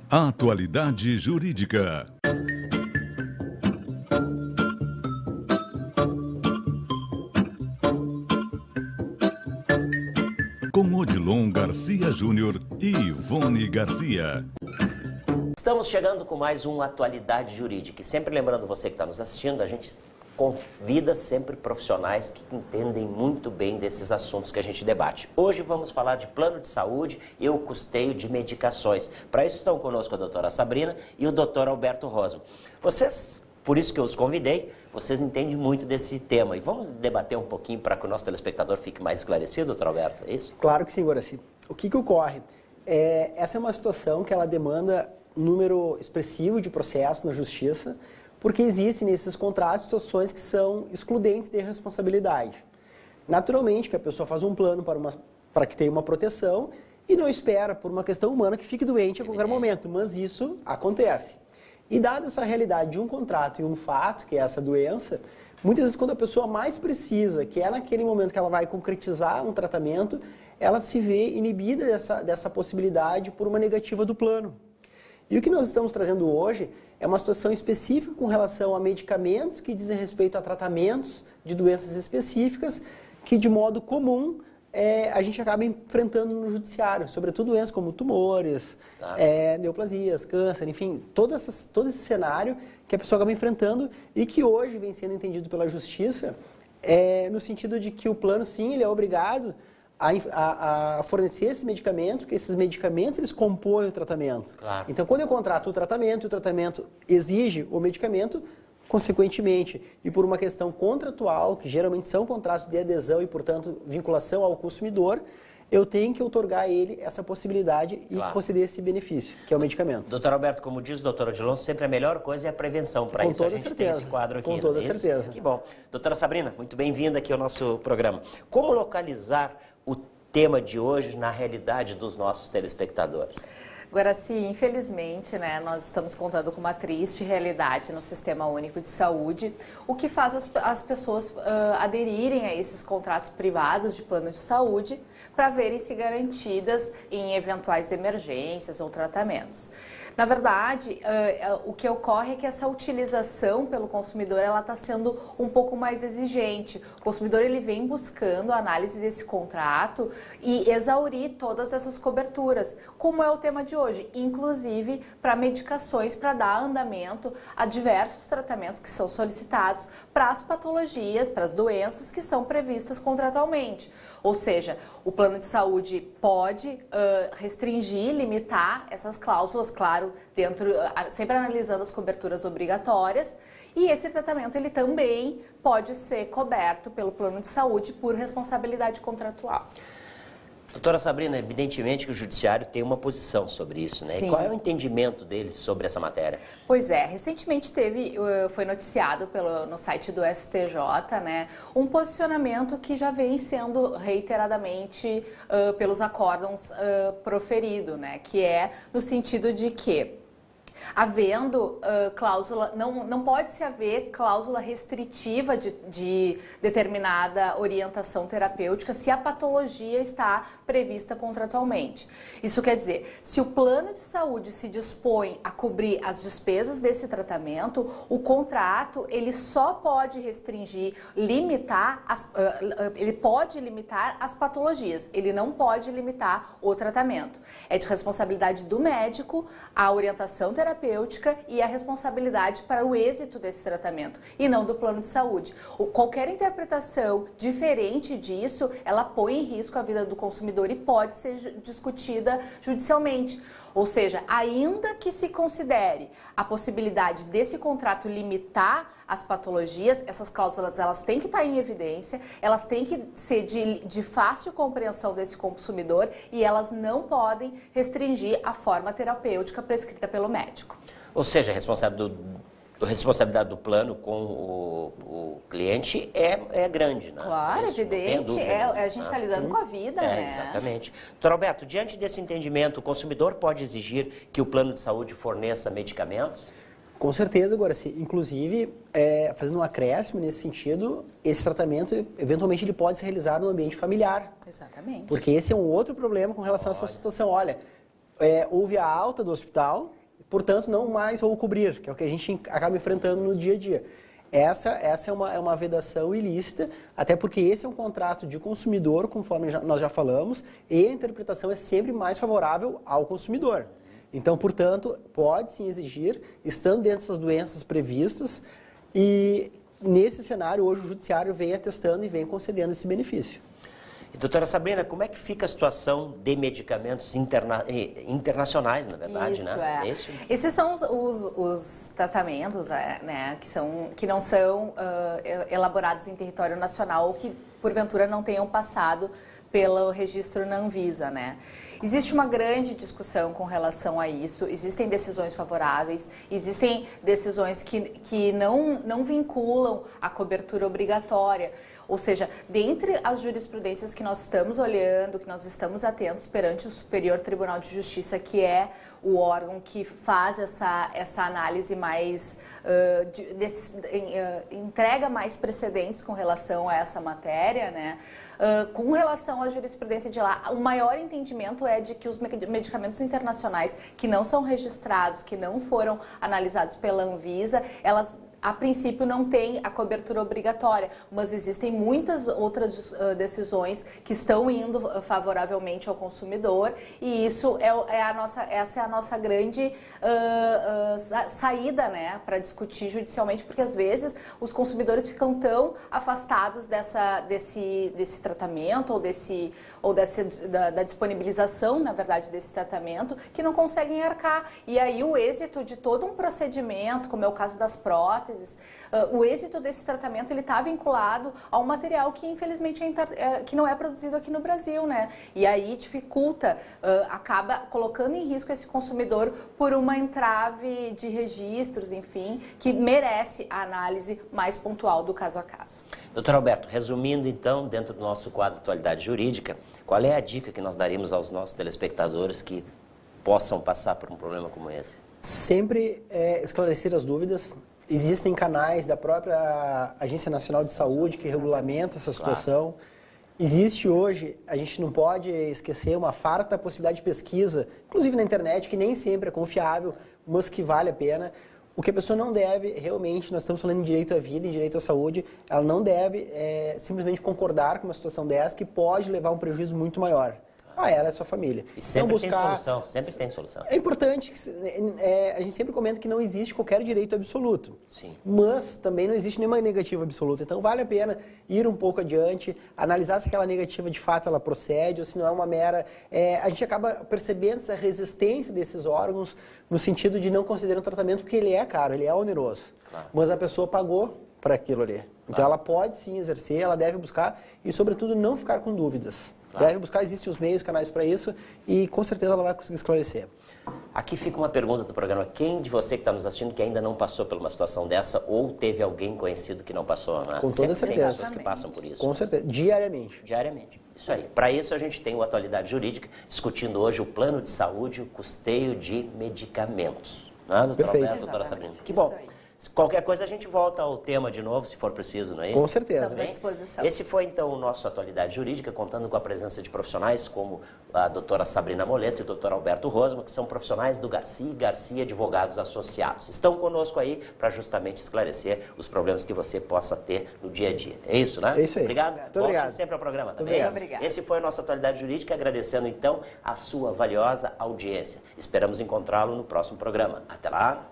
Atualidade Jurídica. Com Odilon Garcia Júnior e Ivone Garcia. Estamos chegando com mais um Atualidade Jurídica. E sempre lembrando você que está nos assistindo, a gente convida sempre profissionais que entendem muito bem desses assuntos que a gente debate. Hoje vamos falar de plano de saúde e o custeio de medicações. Para isso estão conosco a doutora Sabrina e o doutor Alberto Rosman. Vocês, por isso que eu os convidei, vocês entendem muito desse tema. E vamos debater um pouquinho para que o nosso telespectador fique mais esclarecido, doutor Alberto, é isso? Claro que sim, Guaraci. O que ocorre? Essa é uma situação que ela demanda um número expressivo de processos na justiça, porque existem nesses contratos situações que são excludentes de responsabilidade. Naturalmente que a pessoa faz um plano para que tenha uma proteção e não espera, por uma questão humana, que fique doente a qualquer momento, mas isso acontece. E dada essa realidade de um contrato e um fato, que é essa doença, muitas vezes quando a pessoa mais precisa, que é naquele momento que ela vai concretizar um tratamento, ela se vê inibida dessa possibilidade por uma negativa do plano. E o que nós estamos trazendo hoje é uma situação específica com relação a medicamentos que dizem respeito a tratamentos de doenças específicas que, de modo comum, a gente acaba enfrentando no judiciário, sobretudo doenças como tumores, neoplasias, câncer, enfim, todo esse cenário que a pessoa acaba enfrentando e que hoje vem sendo entendido pela justiça no sentido de que o plano, sim, ele é obrigado a fornecer esse medicamento, porque esses medicamentos eles compõem o tratamento. Claro. Então, quando eu contrato o tratamento exige o medicamento, consequentemente, e por uma questão contratual, que geralmente são contratos de adesão e, portanto, vinculação ao consumidor, eu tenho que outorgar a ele essa possibilidade e conceder esse benefício, que é o medicamento. Doutor Alberto, como diz o doutor Odilon, sempre a melhor coisa é a prevenção. Para isso a gente tem esse quadro aqui. Com toda certeza. Que bom. Doutora Sabrina, muito bem-vinda aqui ao nosso programa. Como localizar o tema de hoje na realidade dos nossos telespectadores? Guaraci, infelizmente, nós estamos contando com uma triste realidade no Sistema Único de Saúde, o que faz as pessoas aderirem a esses contratos privados de plano de saúde para verem-se garantidas em eventuais emergências ou tratamentos. Na verdade, o que ocorre é que essa utilização pelo consumidor está sendo um pouco mais exigente. O consumidor ele vem buscando a análise desse contrato e exaurir todas essas coberturas, como é o tema de hoje, inclusive para medicações para dar andamento a diversos tratamentos que são solicitados para as patologias, para as doenças que são previstas contratualmente. Ou seja, o plano de saúde pode restringir, limitar essas cláusulas, claro, sempre analisando as coberturas obrigatórias, e esse tratamento ele também pode ser coberto pelo plano de saúde por responsabilidade contratual. Doutora Sabrina, evidentemente que o judiciário tem uma posição sobre isso, né? Sim. E qual é o entendimento deles sobre essa matéria? Pois é, recentemente foi noticiado no site do STJ, um posicionamento que já vem sendo reiteradamente pelos acórdãos proferido, que é no sentido de que havendo cláusula, não pode se haver cláusula restritiva de determinada orientação terapêutica se a patologia está prevista contratualmente. Isso quer dizer, se o plano de saúde se dispõe a cobrir as despesas desse tratamento, o contrato ele só pode restringir, ele pode limitar as patologias, ele não pode limitar o tratamento. É de responsabilidade do médico a orientação terapêutica e a responsabilidade para o êxito desse tratamento, e não do plano de saúde. Qualquer interpretação diferente disso, ela põe em risco a vida do consumidor e pode ser discutida judicialmente. Ou seja, ainda que se considere a possibilidade desse contrato limitar as patologias, essas cláusulas elas têm que estar em evidência, elas têm que ser de fácil compreensão desse consumidor e elas não podem restringir a forma terapêutica prescrita pelo médico. Ou seja, a responsabilidade do plano com o cliente é grande, né? Claro, isso, evidente, dúvida, a gente está lidando com a vida, né? Exatamente. Doutor Alberto, diante desse entendimento, o consumidor pode exigir que o plano de saúde forneça medicamentos? Com certeza, agora, inclusive, fazendo um acréscimo nesse sentido, esse tratamento, eventualmente, ele pode ser realizado no ambiente familiar. Exatamente. Porque esse é um outro problema com relação a essa situação. Olha, houve a alta do hospital, portanto, não mais vou cobrir, que é o que a gente acaba enfrentando no dia a dia. Essa é uma vedação ilícita, até porque esse é um contrato de consumidor, conforme nós já falamos, e a interpretação é sempre mais favorável ao consumidor. Então, portanto, pode sim exigir, estando dentro dessas doenças previstas, e nesse cenário, hoje o Judiciário vem atestando e vem concedendo esse benefício. E, doutora Sabrina, como é que fica a situação de medicamentos internacionais, na verdade, isso, né? Isso. Esses são os tratamentos, né, que não são elaborados em território nacional ou que, porventura, não tenham passado pelo registro na Anvisa, né? Existe uma grande discussão com relação a isso, existem decisões favoráveis, existem decisões que não vinculam a cobertura obrigatória. Ou seja, dentre as jurisprudências que nós estamos olhando, que nós estamos atentos perante o Superior Tribunal de Justiça, que é o órgão que faz essa análise mais, entrega mais precedentes com relação a essa matéria, né? Com relação à jurisprudência de lá, o maior entendimento é de que os medicamentos internacionais que não são registrados, que não foram analisados pela Anvisa, elas a princípio não tem a cobertura obrigatória, mas existem muitas outras decisões que estão indo favoravelmente ao consumidor e isso essa é a nossa grande saída, né, para discutir judicialmente, porque às vezes os consumidores ficam tão afastados desse tratamento ou da disponibilização, na verdade, desse tratamento, que não conseguem arcar. E aí o êxito de todo um procedimento, como é o caso das próteses, o êxito desse tratamento ele está vinculado ao material que infelizmente que não é produzido aqui no Brasil, né? E aí dificulta, acaba colocando em risco esse consumidor por uma entrave de registros, enfim, que merece a análise mais pontual do caso a caso. Doutor Alberto, resumindo então, dentro do nosso quadro Atualidade Jurídica, qual é a dica que nós daríamos aos nossos telespectadores que possam passar por um problema como esse? Sempre esclarecer as dúvidas. Existem canais da própria Agência Nacional de Saúde que regulamenta essa situação. Existe hoje, a gente não pode esquecer, uma farta possibilidade de pesquisa, inclusive na internet, que nem sempre é confiável, mas que vale a pena. O que a pessoa não deve, realmente, nós estamos falando em direito à vida, em direito à saúde, ela não deve simplesmente concordar com uma situação dessa que pode levar a um prejuízo muito maior. Ela é sua família. E sempre tem solução, sempre tem solução. É importante que a gente sempre comenta que não existe qualquer direito absoluto. Sim. Mas também não existe nenhuma negativa absoluta. Então vale a pena ir um pouco adiante, analisar se aquela negativa de fato ela procede ou se não é uma mera... a gente acaba percebendo essa resistência desses órgãos no sentido de não considerar o tratamento porque ele é caro, ele é oneroso. Claro. Mas a pessoa pagou para aquilo ali. Então ela pode sim exercer, ela deve buscar e sobretudo não ficar com dúvidas. Claro. Deve buscar, existem os meios, canais para isso e com certeza ela vai conseguir esclarecer. Aqui fica uma pergunta do programa. Quem de você que está nos assistindo que ainda não passou por uma situação dessa ou teve alguém conhecido que não passou? Né? Com toda certeza. Tem pessoas que passam por isso. Com certeza. Diariamente. Diariamente. Isso aí. Para isso a gente tem o Atualidade Jurídica, discutindo hoje o plano de saúde e o custeio de medicamentos. Não é, doutora Alberto, doutora Sabrina? Que bom. Qualquer coisa a gente volta ao tema de novo, se for preciso, não é isso? Com certeza. Estamos à disposição. Esse foi, então, o nosso Atualidade Jurídica, contando com a presença de profissionais como a doutora Sabrina Moleto e o doutor Alberto Rosma, que são profissionais do Garcia e Garcia Advogados Associados. Estão conosco aí para justamente esclarecer os problemas que você possa ter no dia a dia. É isso, né? É isso aí. Obrigado. Muito obrigado. Volte sempre ao programa também. Muito obrigado. Esse foi o nosso Atualidade Jurídica, agradecendo, então, a sua valiosa audiência. Esperamos encontrá-lo no próximo programa. Até lá.